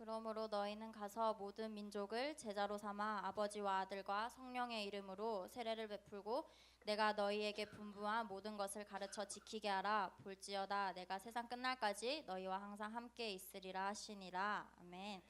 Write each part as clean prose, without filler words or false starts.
그러므로 너희는 가서 모든 민족을 제자로 삼아 아버지와 아들과 성령의 이름으로 세례를 베풀고 내가 너희에게 분부한 모든 것을 가르쳐 지키게 하라. 볼지어다 내가 세상 끝날까지 너희와 항상 함께 있으리라 하시니라. 아멘.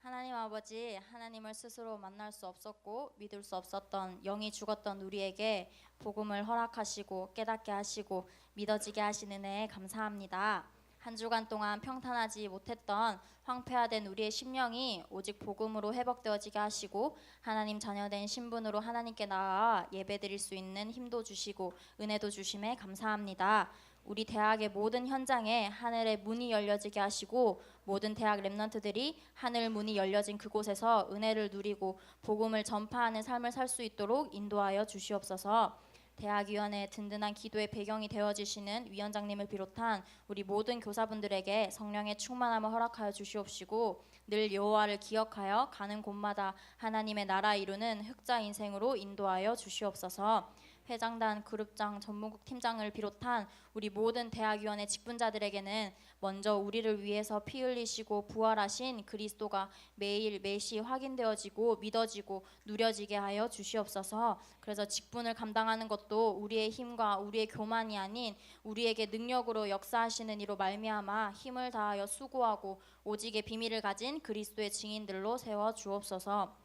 하나님 아버지, 하나님을 스스로 만날 수 없었고 믿을 수 없었던 영이 죽었던 우리에게 복음을 허락하시고 깨닫게 하시고 믿어지게 하신 은혜에 감사합니다. 한 주간 동안 평탄하지 못했던 황폐화된 우리의 심령이 오직 복음으로 회복되어지게 하시고 하나님 자녀된 신분으로 하나님께 나아 예배드릴 수 있는 힘도 주시고 은혜도 주심에 감사합니다. 우리 대학의 모든 현장에 하늘의 문이 열려지게 하시고 모든 대학 랩런트들이 하늘 문이 열려진 그곳에서 은혜를 누리고 복음을 전파하는 삶을 살 수 있도록 인도하여 주시옵소서. 대학위원회의 든든한 기도의 배경이 되어주시는 위원장님을 비롯한 우리 모든 교사분들에게 성령의 충만함을 허락하여 주시옵시고 늘 여호와를 기억하여 가는 곳마다 하나님의 나라 이루는 흑자 인생으로 인도하여 주시옵소서. 회장단, 그룹장, 전문국 팀장을 비롯한 우리 모든 대학위원회 직분자들에게는 먼저 우리를 위해서 피 흘리시고 부활하신 그리스도가 매일 매시 확인되어지고 믿어지고 누려지게 하여 주시옵소서. 그래서 직분을 감당하는 것도 우리의 힘과 우리의 교만이 아닌 우리에게 능력으로 역사하시는 이로 말미암아 힘을 다하여 수고하고 오직의 비밀을 가진 그리스도의 증인들로 세워 주옵소서.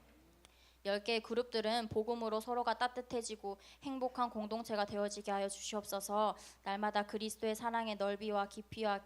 10개의 그룹들은 복음으로 서로가 따뜻해지고 행복한 공동체가 되어지게 하여 주시옵소서. 날마다 그리스도의 사랑의 넓이와 깊이와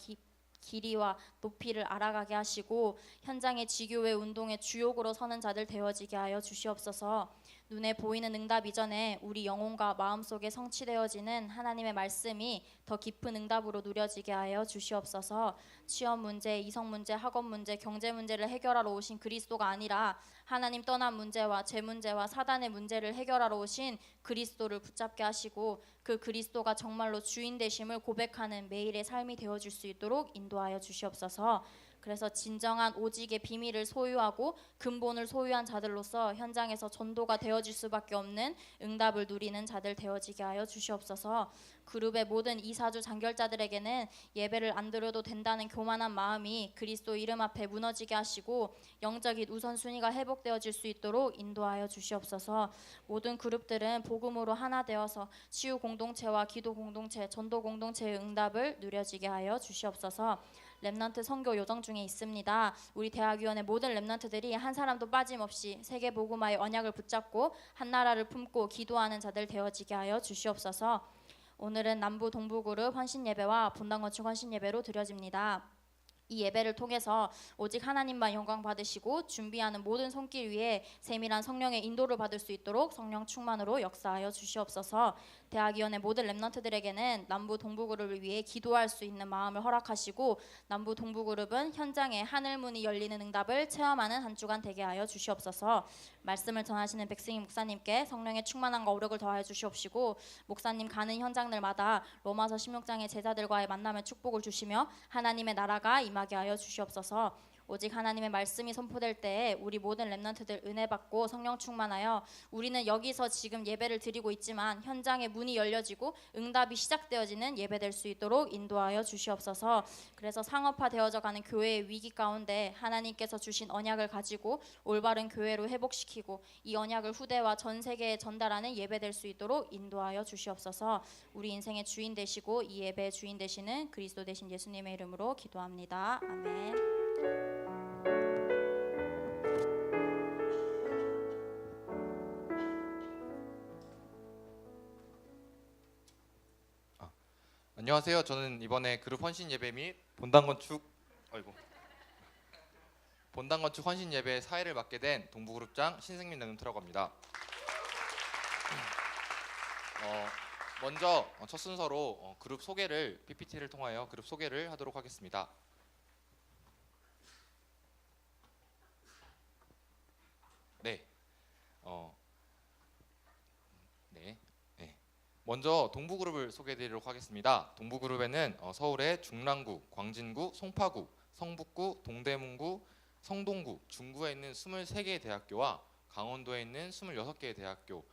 길이와 높이를 알아가게 하시고 현장의 지교회 운동의 주역으로 서는 자들 되어지게 하여 주시옵소서. 눈에 보이는 응답 이전에 우리 영혼과 마음속에 성취되어지는 하나님의 말씀이 더 깊은 응답으로 누려지게 하여 주시옵소서. 취업 문제, 이성 문제, 학업 문제, 경제 문제를 해결하러 오신 그리스도가 아니라 하나님 떠난 문제와 제 문제와 사단의 문제를 해결하러 오신 그리스도를 붙잡게 하시고 그 그리스도가 정말로 주인 되심을 고백하는 매일의 삶이 되어줄 수 있도록 인도하여 주시옵소서. 그래서 진정한 오직의 비밀을 소유하고 근본을 소유한 자들로서 현장에서 전도가 되어질 수밖에 없는 응답을 누리는 자들 되어지게 하여 주시옵소서. 그룹의 모든 이사주 장결자들에게는 예배를 안 드려도 된다는 교만한 마음이 그리스도 이름 앞에 무너지게 하시고 영적인 우선순위가 회복되어질 수 있도록 인도하여 주시옵소서. 모든 그룹들은 복음으로 하나 되어서 치유 공동체와 기도 공동체, 전도 공동체의 응답을 누려지게 하여 주시옵소서. 랩넌트 선교 요정 중에 있습니다. 우리 대학위원회 모든 랩넌트들이 한 사람도 빠짐없이 세계 복음화의 언약을 붙잡고 한 나라를 품고 기도하는 자들 되어지게 하여 주시옵소서. 오늘은 남부 동부 그룹 헌신 예배와 본당 건축 헌신 예배로 드려집니다. 이 예배를 통해서 오직 하나님만 영광 받으시고 준비하는 모든 손길 위에 세밀한 성령의 인도를 받을 수 있도록 성령 충만으로 역사하여 주시옵소서. 대학위원회 모든 랩넌트들에게는 남부 동부 그룹을 위해 기도할 수 있는 마음을 허락하시고 남부 동부 그룹은 현장에 하늘문이 열리는 응답을 체험하는 한 주간 되게 하여 주시옵소서. 말씀을 전하시는 백승희 목사님께 성령의 충만함과 오력을 더하여 주시옵시고 목사님 가는 현장들마다 로마서 16장의 제자들과의 만남의 축복을 주시며 하나님의 나라가 임하게 하여 주시옵소서. 오직 하나님의 말씀이 선포될 때에 우리 모든 랩넌트들 은혜 받고 성령 충만하여 우리는 여기서 지금 예배를 드리고 있지만 현장의 문이 열려지고 응답이 시작되어지는 예배될 수 있도록 인도하여 주시옵소서. 그래서 상업화되어져 가는 교회의 위기 가운데 하나님께서 주신 언약을 가지고 올바른 교회로 회복시키고 이 언약을 후대와 전 세계에 전달하는 예배될 수 있도록 인도하여 주시옵소서. 우리 인생의 주인 되시고 이 예배의 주인 되시는 그리스도 되신 예수님의 이름으로 기도합니다. 아멘. 안녕하세요. 저는 이번에 그룹 헌신 예배 및 본당 건축 헌신 예배 사회를 맡게 된 동부그룹장 신승민 랩런트라고 합니다. 먼저 첫 순서로 그룹 소개를 PPT를 통하여 그룹 소개를 하도록 하겠습니다. 먼저 동부그룹을 소개해드리도록 하겠습니다. 동부그룹에는 서울의 중랑구, 광진구, 송파구, 성북구, 동대문구, 성동구, 중구에 있는 23개의 대학교와 강원도에 있는 26개의 대학교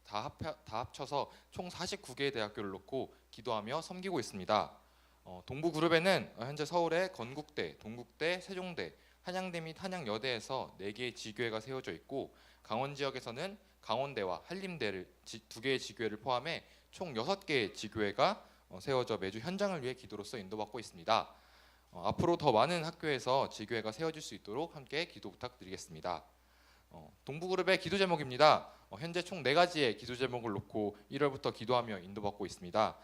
다 합쳐서 총 49개의 대학교를 놓고 기도하며 섬기고 있습니다. 동부그룹에는 현재 서울의 건국대, 동국대, 세종대, 한양대 및 한양여대에서 4개의 지교회가 세워져 있고 강원 지역에서는 강원대와 한림대를 2개의 지교회를 포함해 총 6개의 지교회가 세워져 매주 현장을 위해 기도로서 인도받고 있습니다. 앞으로 더 많은 학교에서 지교회가 세워질 수 있도록 함께 기도 부탁드리겠습니다. 동부그룹의 기도 제목입니다. 현재 총 4가지의 기도 제목을 놓고 1월부터 기도하며 인도받고 있습니다.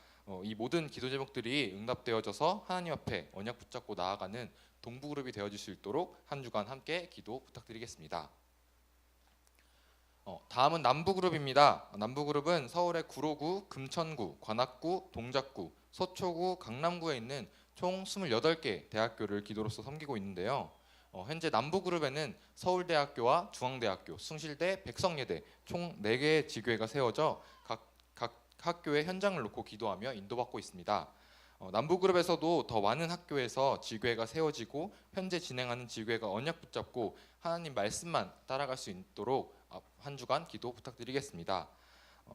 이 모든 기도 제목들이 응답되어져서 하나님 앞에 언약 붙잡고 나아가는 동부그룹이 되어질 수 있도록 한 주간 함께 기도 부탁드리겠습니다. 다음은 남부그룹입니다. 남부그룹은 서울의 구로구, 금천구, 관악구, 동작구, 서초구, 강남구에 있는 총 28개 대학교를 기도로서 섬기고 있는데요. 현재 남부그룹에는 서울대학교와 중앙대학교, 숭실대, 백성예대 총 4개의 지교회가 세워져 각 학교의 현장을 놓고 기도하며 인도받고 있습니다. 남부그룹에서도 더 많은 학교에서 지교회가 세워지고 현재 진행하는 지교회가 언약 붙잡고 하나님 말씀만 따라갈 수 있도록 한 주간 기도 부탁드리겠습니다.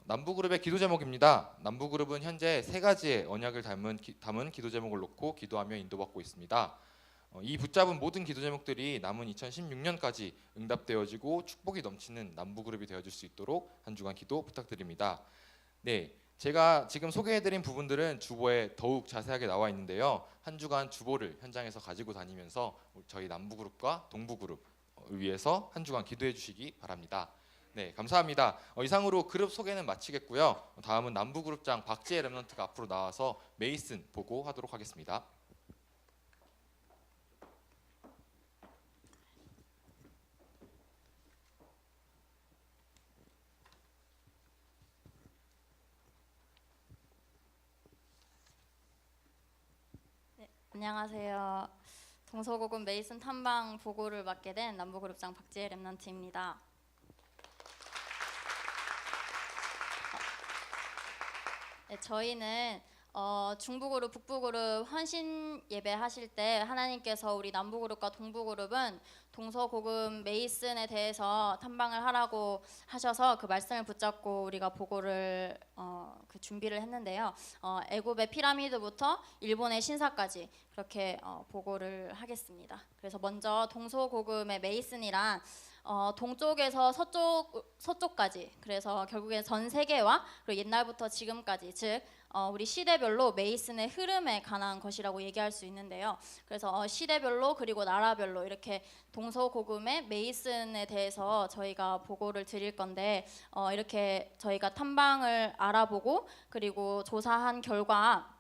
남부그룹의 기도 제목입니다. 남부그룹은 현재 3가지의 언약을 담은 기도 제목을 놓고 기도하며 인도받고 있습니다. 이 붙잡은 모든 기도 제목들이 남은 2016년까지 응답되어지고 축복이 넘치는 남부그룹이 되어질 수 있도록 한 주간 기도 부탁드립니다. 네, 제가 지금 소개해드린 부분들은 주보에 더욱 자세하게 나와 있는데요. 한 주간 주보를 현장에서 가지고 다니면서 저희 남부그룹과 동부그룹을 위해서 한 주간 기도해 주시기 바랍니다. 네, 감사합니다. 이상으로 그룹 소개는 마치겠고요. 다음은 남부그룹장 박지혜 랩런트가 앞으로 나와서 메이슨 보고하도록 하겠습니다. 안녕하세요. 동서고금 메이슨 탐방 보고를 맡게 된 남부그룹장 박지혜 랩런트입니다. 네, 저희는 중부그룹, 북부그룹 헌신 예배하실 때 하나님께서 우리 남부그룹과 동부그룹은 동서고금 메이슨에 대해서 탐방을 하라고 하셔서 그 말씀을 붙잡고 우리가 보고를 그 준비를 했는데요. 애굽의 피라미드부터 일본의 신사까지 그렇게 보고를 하겠습니다. 그래서 먼저 동서고금의 메이슨이란 동쪽에서 서쪽까지, 그래서 결국에 전 세계와 그리고 옛날부터 지금까지, 즉 우리 시대별로 메이슨의 흐름에 관한 것이라고 얘기할 수 있는데요. 그래서 시대별로 그리고 나라별로 이렇게 동서고금의 메이슨에 대해서 저희가 보고를 드릴 건데, 이렇게 저희가 탐방을 알아보고 그리고 조사한 결과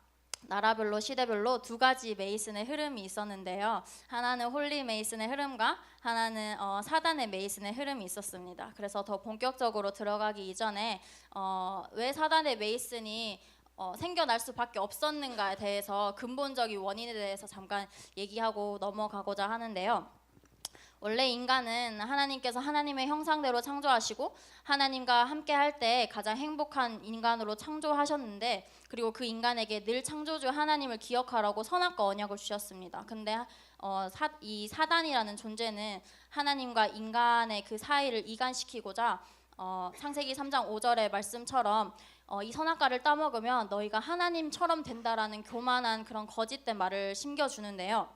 나라별로 시대별로 2가지 메이슨의 흐름이 있었는데요. 하나는 홀리 메이슨의 흐름과 하나는 사단의 메이슨의 흐름이 있었습니다. 그래서 더 본격적으로 들어가기 이전에 왜 사단의 메이슨이 생겨날 수밖에 없었는가에 대해서 근본적인 원인에 대해서 잠깐 얘기하고 넘어가고자 하는데요. 원래 인간은 하나님께서 하나님의 형상대로 창조하시고 하나님과 함께 할 때 가장 행복한 인간으로 창조하셨는데, 그리고 그 인간에게 늘 창조주 하나님을 기억하라고 선악과 언약을 주셨습니다. 근데 이 사단이라는 존재는 하나님과 인간의 그 사이를 이간시키고자 창세기 3장 5절의 말씀처럼 이 선악과를 따먹으면 너희가 하나님처럼 된다라는 교만한 그런 거짓된 말을 심겨주는데요.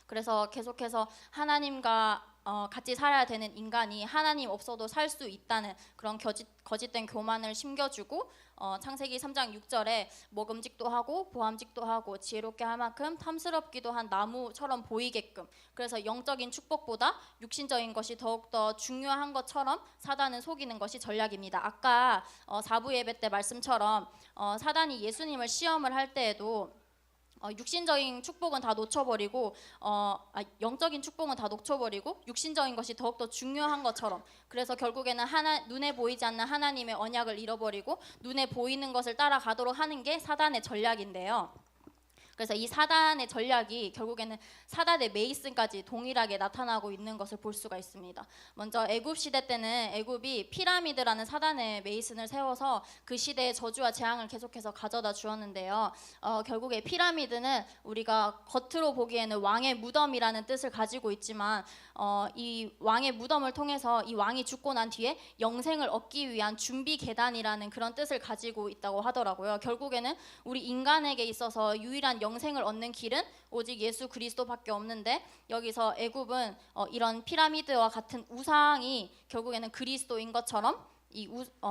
그래서 계속해서 하나님과 같이 살아야 되는 인간이 하나님 없어도 살 수 있다는 그런 거짓된 교만을 심겨주고, 창세기 3장 6절에 먹음직도 하고 보암직도 하고 지혜롭게 할 만큼 탐스럽기도 한 나무처럼 보이게끔, 그래서 영적인 축복보다 육신적인 것이 더욱더 중요한 것처럼 사단은 속이는 것이 전략입니다. 아까 4부 예배 때 말씀처럼 사단이 예수님을 시험을 할 때에도 육신적인 축복은 다 놓쳐버리고 영적인 축복은 다 놓쳐버리고 육신적인 것이 더욱더 중요한 것처럼, 그래서 결국에는 눈에 보이지 않는 하나님의 언약을 잃어버리고 눈에 보이는 것을 따라가도록 하는 게 사단의 전략인데요. 그래서 이 사단의 전략이 결국에는 사단의 메이슨까지 동일하게 나타나고 있는 것을 볼 수가 있습니다. 먼저 애굽 시대 때는 애굽이 피라미드라는 사단의 메이슨을 세워서 그 시대의 저주와 재앙을 계속해서 가져다 주었는데요. 결국에 피라미드는 우리가 겉으로 보기에는 왕의 무덤이라는 뜻을 가지고 있지만 이 왕의 무덤을 통해서 이 왕이 죽고 난 뒤에 영생을 얻기 위한 준비 계단이라는 그런 뜻을 가지고 있다고 하더라고요. 결국에는 우리 인간에게 있어서 유일한 영생을 얻는 길은 오직 예수 그리스도밖에 없는데, 여기서 애굽은 이런 피라미드와 같은 우상이 결국에는 그리스도인 것처럼 이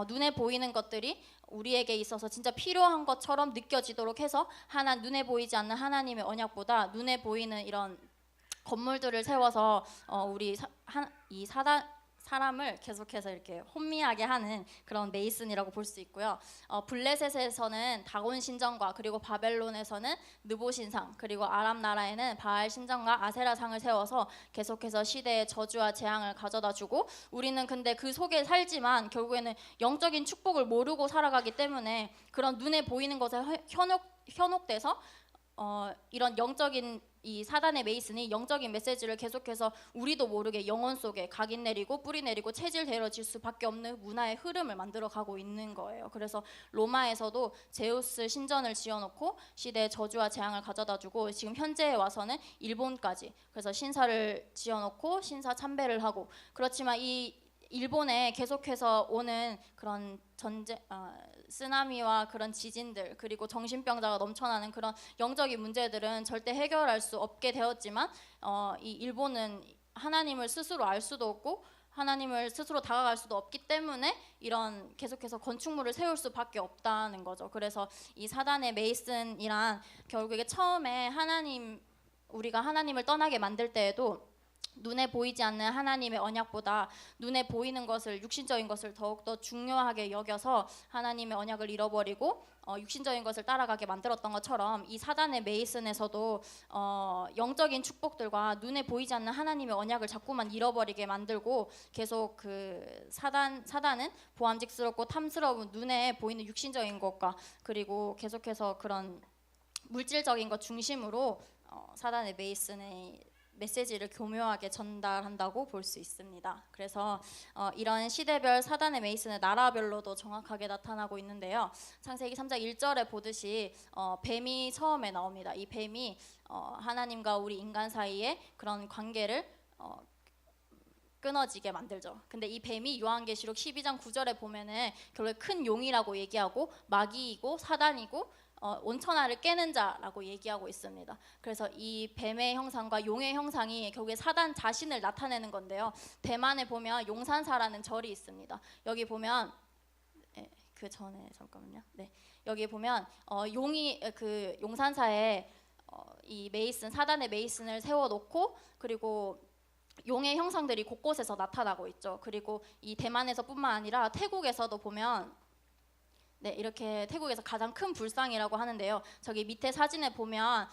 눈에 보이는 것들이 우리에게 있어서 진짜 필요한 것처럼 느껴지도록 해서 눈에 보이지 않는 하나님의 언약보다 눈에 보이는 이런 건물들을 세워서 이 사람을 계속해서 이렇게 혼미하게 하는 그런 메이슨이라고 볼 수 있고요. 블레셋에서는 다곤 신전과 그리고 바벨론에서는 느보 신상, 그리고 아람 나라에는 바알 신전과 아세라 상을 세워서 계속해서 시대의 저주와 재앙을 가져다주고, 우리는 근데 그 속에 살지만 결국에는 영적인 축복을 모르고 살아가기 때문에 그런 눈에 보이는 것에 현혹돼서 이런 영적인 이 사단의 메이슨이 영적인 메시지를 계속해서 우리도 모르게 영혼 속에 각인 내리고 뿌리 내리고 체질 되어질 수밖에 없는 문화의 흐름을 만들어 가고 있는 거예요. 그래서 로마에서도 제우스 신전을 지어놓고 시대의 저주와 재앙을 가져다주고, 지금 현재에 와서는 일본까지 그래서 신사를 지어놓고 신사 참배를 하고, 그렇지만 이 일본에 계속해서 오는 그런 쓰나미와 그런 지진들, 그리고 정신병자가 넘쳐나는 그런 영적인 문제들은 절대 해결할 수 없게 되었지만, 이 일본은 하나님을 스스로 알 수도 없고 하나님을 스스로 다가갈 수도 없기 때문에 이런 계속해서 건축물을 세울 수밖에 없다는 거죠. 그래서 이 사단의 메이슨이란 결국에 처음에 우리가 하나님을 떠나게 만들 때에도 눈에 보이지 않는 하나님의 언약보다 눈에 보이는 것을, 육신적인 것을 더욱더 중요하게 여겨서 하나님의 언약을 잃어버리고 육신적인 것을 따라가게 만들었던 것처럼, 이 사단의 메이슨에서도 영적인 축복들과 눈에 보이지 않는 하나님의 언약을 자꾸만 잃어버리게 만들고, 계속 그 사단은 보암직스럽고 탐스러운 눈에 보이는 육신적인 것과 그리고 계속해서 그런 물질적인 것 중심으로 사단의 메이슨의 메시지를 교묘하게 전달한다고 볼 수 있습니다. 그래서 이런 시대별 사단의 메이슨은 나라별로도 정확하게 나타나고 있는데요. 창세기 3장 1절에 보듯이 뱀이 처음에 나옵니다. 이 뱀이 하나님과 우리 인간 사이에 그런 관계를 끊어지게 만들죠. 근데 이 뱀이 요한계시록 12장 9절에 보면은 결국 큰 용이라고 얘기하고 마귀이고 사단이고 온천하를 깨는 자라고 얘기하고 있습니다. 그래서 이 뱀의 형상과 용의 형상이 결국에 사단 자신을 나타내는 건데요. 대만에 보면 용산사라는 절이 있습니다. 여기 보면 그 전에 잠깐만요. 네, 여기 보면 용이 그 용산사에 이 메이슨, 사단의 메이슨을 세워놓고, 그리고 용의 형상들이 곳곳에서 나타나고 있죠. 그리고 이 대만에서뿐만 아니라 태국에서도 보면 이렇게 태국에서 가장 큰 불상이라고 하는데요. 저기 밑에 사진에 보면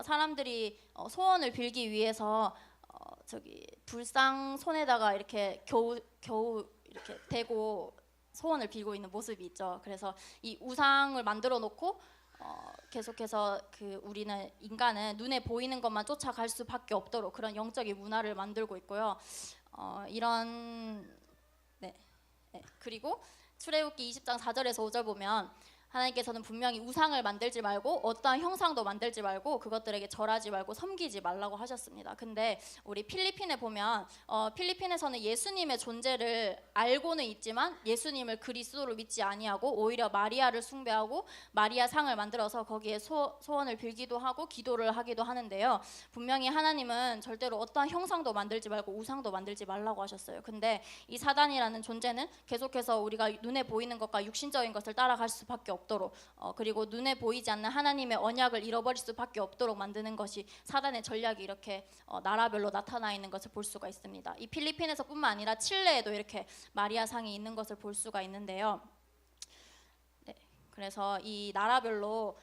사람들이 소원을 빌기 위해서 저기 불상 손에다가 이렇게 겨우 이렇게 대고 소원을 빌고 있는 모습이 있죠. 그래서 이 우상을 만들어 놓고 계속해서 우리는 인간은 눈에 보이는 것만 쫓아갈 수밖에 없도록 그런 영적인 문화를 만들고 있고요. 그리고 출애굽기 20장 4절에서 5절 보면 하나님께서는 분명히 우상을 만들지 말고 어떠한 형상도 만들지 말고 그것들에게 절하지 말고 섬기지 말라고 하셨습니다. 근데 우리 필리핀에 보면 필리핀에서는 예수님의 존재를 알고는 있지만 예수님을 그리스도로 믿지 아니하고 오히려 마리아를 숭배하고 마리아 상을 만들어서 거기에 소원을 빌기도 하고 기도를 하기도 하는데요. 분명히 하나님은 절대로 어떠한 형상도 만들지 말고 우상도 만들지 말라고 하셨어요. 근데 이 사단이라는 존재는 계속해서 우리가 눈에 보이는 것과 육신적인 것을 따라갈 수밖에 없도록, 그리고 눈에 보이지 않는 하나님의 언약을 잃어버릴 수밖에 없도록 만드는 것이 사단의 전략이 이렇게 나라별로 나타나 있는 것을 볼 수가 있습니다. 이 필리핀에서뿐만 아니라 칠레에도 이렇게 마리아 상이 있는 것을 볼 수가 있는데요. 그래서 이 나라별로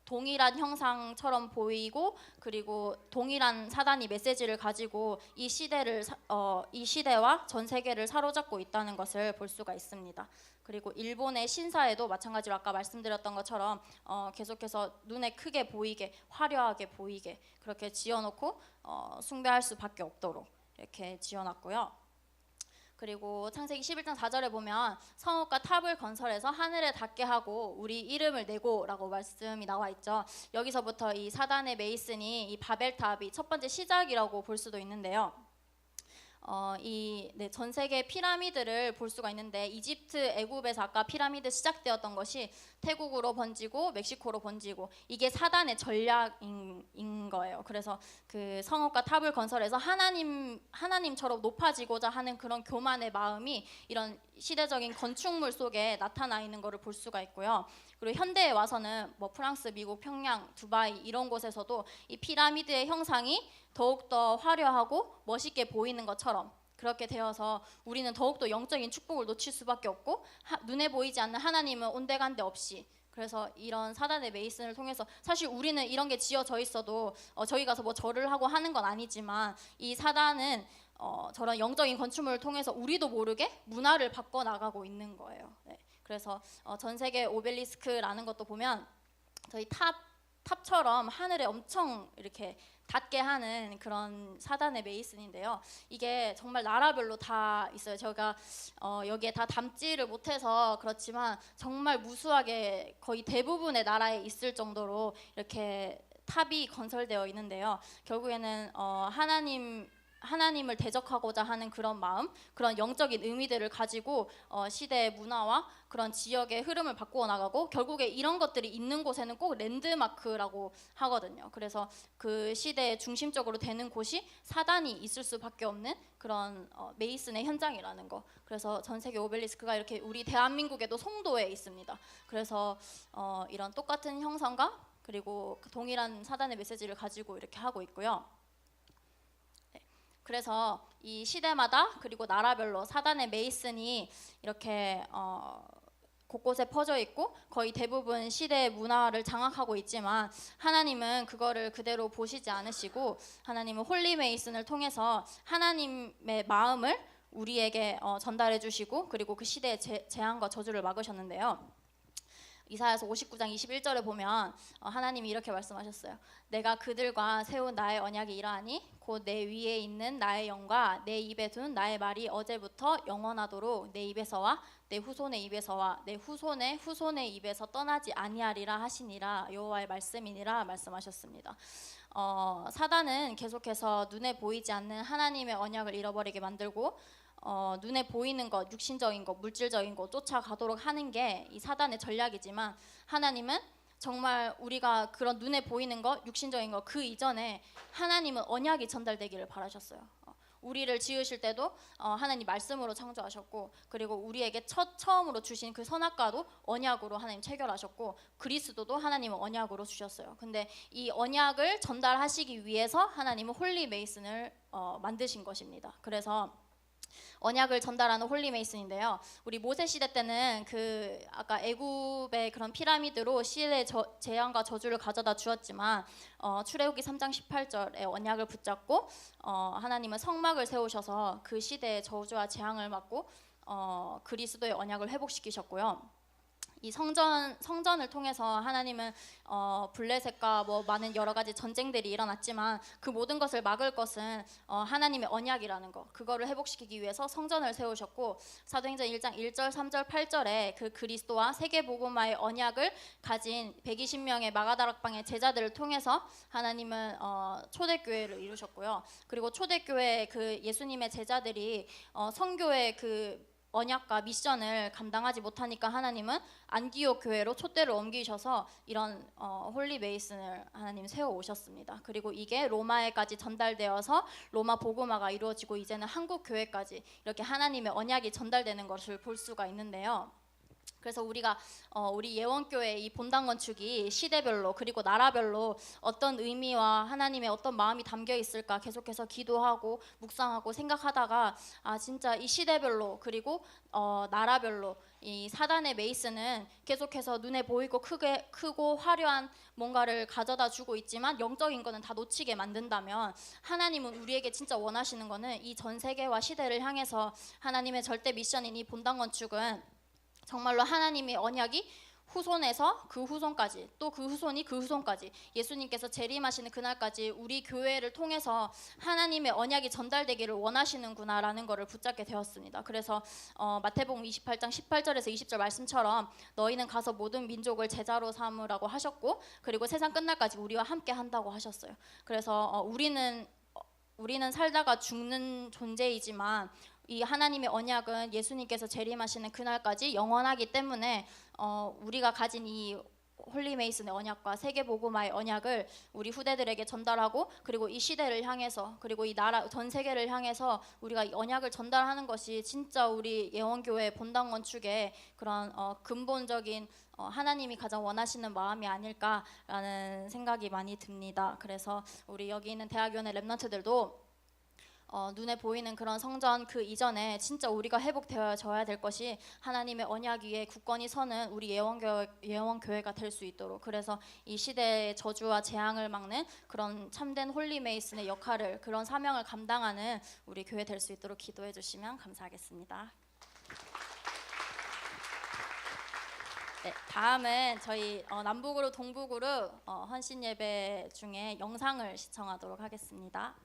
동일한 형상처럼 보이고, 그리고 동일한 사단이 메시지를 가지고 이 시대와 전 세계를 사로잡고 있다는 것을 볼 수가 있습니다. 그리고 일본의 신사에도 마찬가지로 아까 말씀드렸던 것처럼 계속해서 눈에 크게 보이게, 화려하게 보이게 그렇게 지어놓고 숭배할 수밖에 없도록 이렇게 지어놨고요. 그리고 창세기 11장 4절에 보면 성읍과 탑을 건설해서 하늘에 닿게 하고 우리 이름을 내고라고 말씀이 나와 있죠. 여기서부터 이 사단의 메이슨이 이 바벨탑이 첫 번째 시작이라고 볼 수도 있는데요. 전 세계 피라미드를 볼 수가 있는데 이집트, 애굽에서 아까 피라미드 시작되었던 것이 태국으로 번지고 멕시코로 번지고 이게 사단의 전략인 거예요. 그래서 그 성읍과 탑을 건설해서 하나님처럼 높아지고자 하는 그런 교만의 마음이 이런 시대적인 건축물 속에 나타나 있는 것을 볼 수가 있고요. 그리고 현대에 와서는 뭐 프랑스, 미국, 평양, 두바이 이런 곳에서도 이 피라미드의 형상이 더욱더 화려하고 멋있게 보이는 것처럼 그렇게 되어서 우리는 더욱더 영적인 축복을 놓칠 수밖에 없고 눈에 보이지 않는 하나님은 온데간데 없이 그래서 이런 사단의 메이슨을 통해서 사실 우리는 이런 게 지어져 있어도 저희 가서 뭐 절을 하고 하는 건 아니지만 이 사단은 저런 영적인 건축물을 통해서 우리도 모르게 문화를 바꿔 나가고 있는 거예요. 네. 그래서 전 세계 오벨리스크라는 것도 보면 저희 탑처럼 하늘에 엄청 이렇게 닿게 하는 그런 사단의 메이슨인데요. 이게 정말 나라별로 다 있어요. 제가 여기에 다 담지를 못해서 그렇지만 정말 무수하게 거의 대부분의 나라에 있을 정도로 이렇게 탑이 건설되어 있는데요. 결국에는 하나님을 대적하고자 하는 그런 마음, 그런 영적인 의미들을 가지고 시대의 문화와 그런 지역의 흐름을 바꾸어 나가고 결국에 이런 것들이 있는 곳에는 꼭 랜드마크라고 하거든요. 그래서 그 시대의 중심적으로 되는 곳이 사단이 있을 수밖에 없는 그런 메이슨의 현장이라는 거. 그래서 전 세계 오벨리스크가 이렇게 우리 대한민국에도 송도에 있습니다. 그래서 이런 똑같은 형상과 그리고 동일한 사단의 메시지를 가지고 이렇게 하고 있고요. 그래서 이 시대마다 그리고 나라별로 사단의 메이슨이 이렇게 곳곳에 퍼져 있고 거의 대부분 시대의 문화를 장악하고 있지만 하나님은 그거를 그대로 보시지 않으시고 하나님은 홀리 메이슨을 통해서 하나님의 마음을 우리에게 전달해 주시고 그리고 그 시대의 재앙과 저주를 막으셨는데요. 이사야서 59장 21절에 보면 하나님이 이렇게 말씀하셨어요. 내가 그들과 세운 나의 언약이 이러하니 곧 내 위에 있는 나의 영과 내 입에 둔 나의 말이 어제부터 영원하도록 내 입에서와 내 후손의 입에서와 내 후손의 후손의 입에서 떠나지 아니하리라 하시니라 여호와의 말씀이니라 말씀하셨습니다. 사단은 계속해서 눈에 보이지 않는 하나님의 언약을 잃어버리게 만들고 눈에 보이는 것, 육신적인 것, 물질적인 것 쫓아가도록 하는 게 이 사단의 전략이지만 하나님은 정말 우리가 그런 눈에 보이는 것, 육신적인 것 그 이전에 하나님은 언약이 전달되기를 바라셨어요. 우리를 지으실 때도 하나님 말씀으로 창조하셨고 그리고 우리에게 처음으로 주신 그 선악과도 언약으로 하나님 체결하셨고 그리스도도 하나님은 언약으로 주셨어요. 근데 이 언약을 전달하시기 위해서 하나님은 홀리 메이슨을 만드신 것입니다. 그래서 언약을 전달하는 홀리 메이슨인데요. 우리 모세 시대 때는 그 아까 애굽의 그런 피라미드로 시대의 재앙과 저주를 가져다 주었지만 출애굽기 3장 18절에 언약을 붙잡고 하나님은 성막을 세우셔서 그 시대의 저주와 재앙을 막고 그리스도의 언약을 회복시키셨고요. 이 성전을 통해서 하나님은 블레셋과 뭐 많은 여러 가지 전쟁들이 일어났지만 그 모든 것을 막을 것은 하나님의 언약이라는 거 그거를 회복시키기 위해서 성전을 세우셨고 사도행전 1장 1절 3절 8절에 그 그리스도와 세계복음화의 언약을 가진 120명의 마가다락방의 제자들을 통해서 하나님은 초대교회를 이루셨고요. 그리고 초대교회 그 예수님의 제자들이 선교의 그 언약과 미션을 감당하지 못하니까 하나님은 안디옥 교회로 촛대를 옮기셔서 이런 홀리 메이슨을 하나님 세워 오셨습니다. 그리고 이게 로마에까지 전달되어서 로마 복음화가 이루어지고 이제는 한국 교회까지 이렇게 하나님의 언약이 전달되는 것을 볼 수가 있는데요. 그래서 우리가 우리 예원교회 이 본당 건축이 시대별로 그리고 나라별로 어떤 의미와 하나님의 어떤 마음이 담겨 있을까 계속해서 기도하고 묵상하고 생각하다가 진짜 이 시대별로 그리고 나라별로 이 사단의 메이슨은 계속해서 눈에 보이고 크고 화려한 뭔가를 가져다 주고 있지만 영적인 거는 다 놓치게 만든다면 하나님은 우리에게 진짜 원하시는 거는 이 전 세계와 시대를 향해서 하나님의 절대 미션인 이 본당 건축은 정말로 하나님의 언약이 후손에서 그 후손까지 또 그 후손이 그 후손까지 예수님께서 재림하시는 그날까지 우리 교회를 통해서 하나님의 언약이 전달되기를 원하시는구나라는 것을 붙잡게 되었습니다. 그래서 마태복음 28장 18절에서 20절 말씀처럼 너희는 가서 모든 민족을 제자로 삼으라고 하셨고 그리고 세상 끝날까지 우리와 함께 한다고 하셨어요. 그래서 우리는 우리는 살다가 죽는 존재이지만 이 하나님의 언약은 예수님께서 재림하시는 그날까지 영원하기 때문에 우리가 가진 이 홀리메이슨의 언약과 세계복음화의 언약을 우리 후대들에게 전달하고, 그리고 이 시대를 향해서, 그리고 이 나라 전 세계를 향해서 우리가 이 언약을 전달하는 것이 진짜 우리 예원교회 본당 건축의 그런 근본적인 하나님이 가장 원하시는 마음이 아닐까라는 생각이 많이 듭니다. 그래서 우리 여기 있는 대학원의 랩런트들도 눈에 보이는 그런 성전 그 이전에 진짜 우리가 회복되어져야 될 것이 하나님의 언약 위에 굳건히 서는 우리 예원교회가 될 수 있도록, 그래서 이 시대의 저주와 재앙을 막는 그런 참된 홀리메이슨의 역할을, 그런 사명을 감당하는 우리 교회 될 수 있도록 기도해 주시면 감사하겠습니다. 네, 다음은 저희 남부그룹 동부그룹 헌신 예배 중에 영상을 시청하도록 하겠습니다.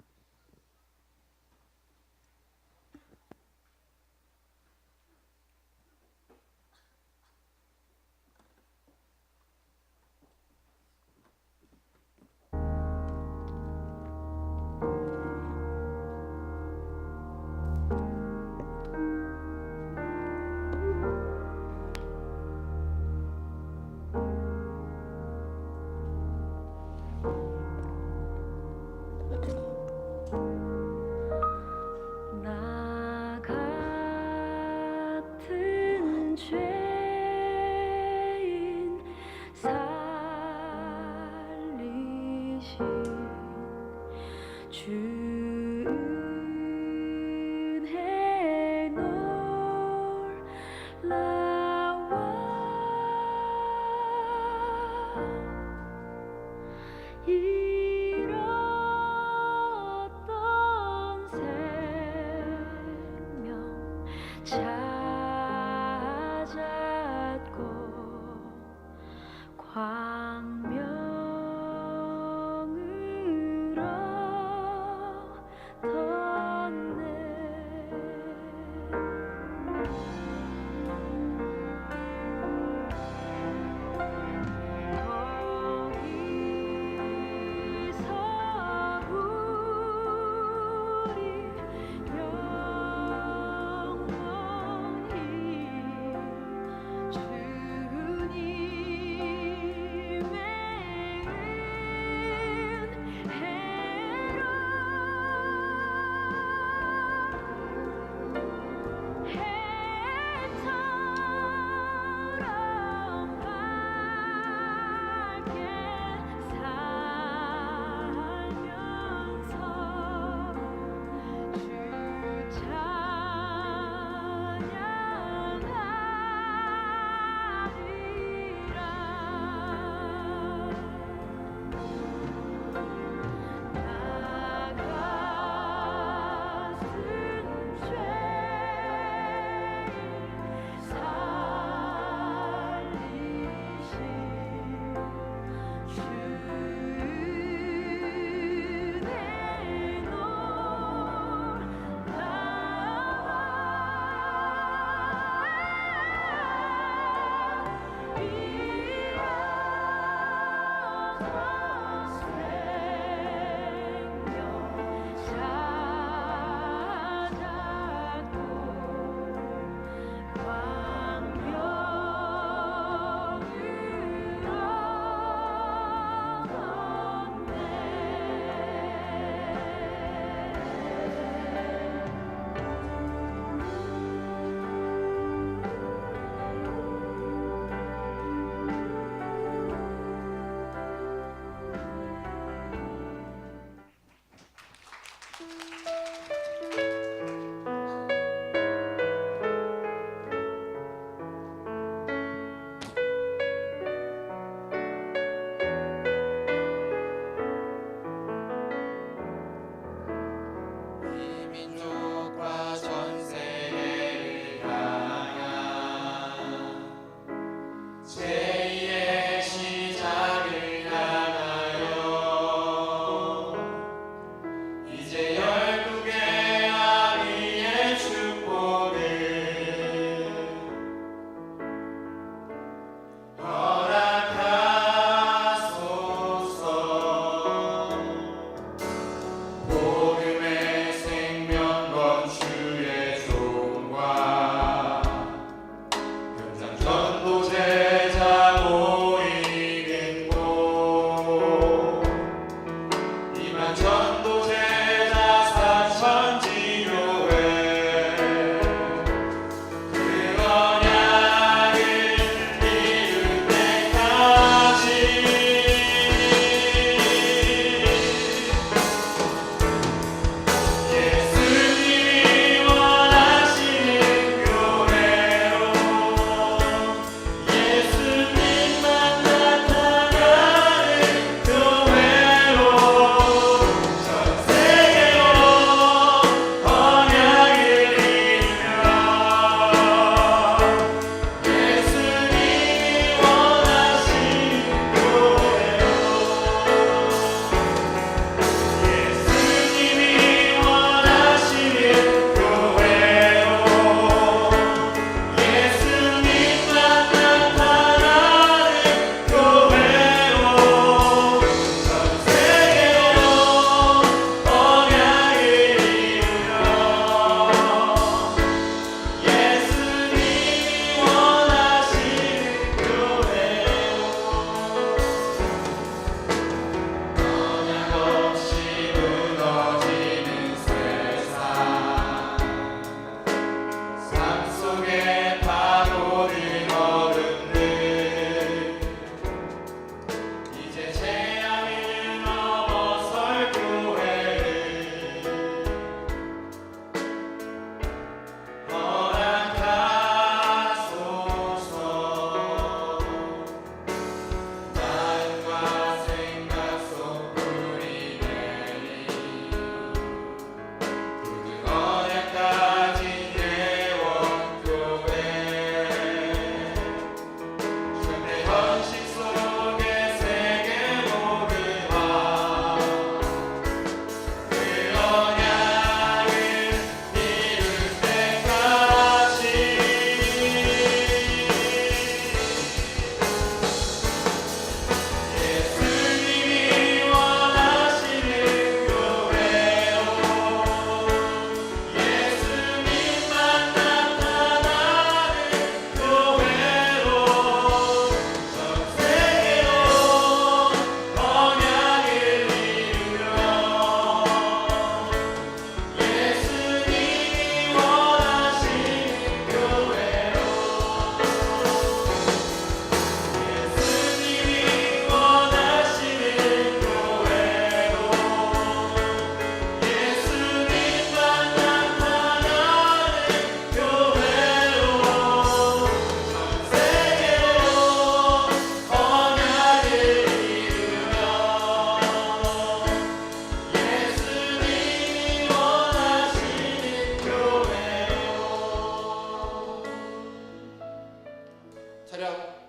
차렷.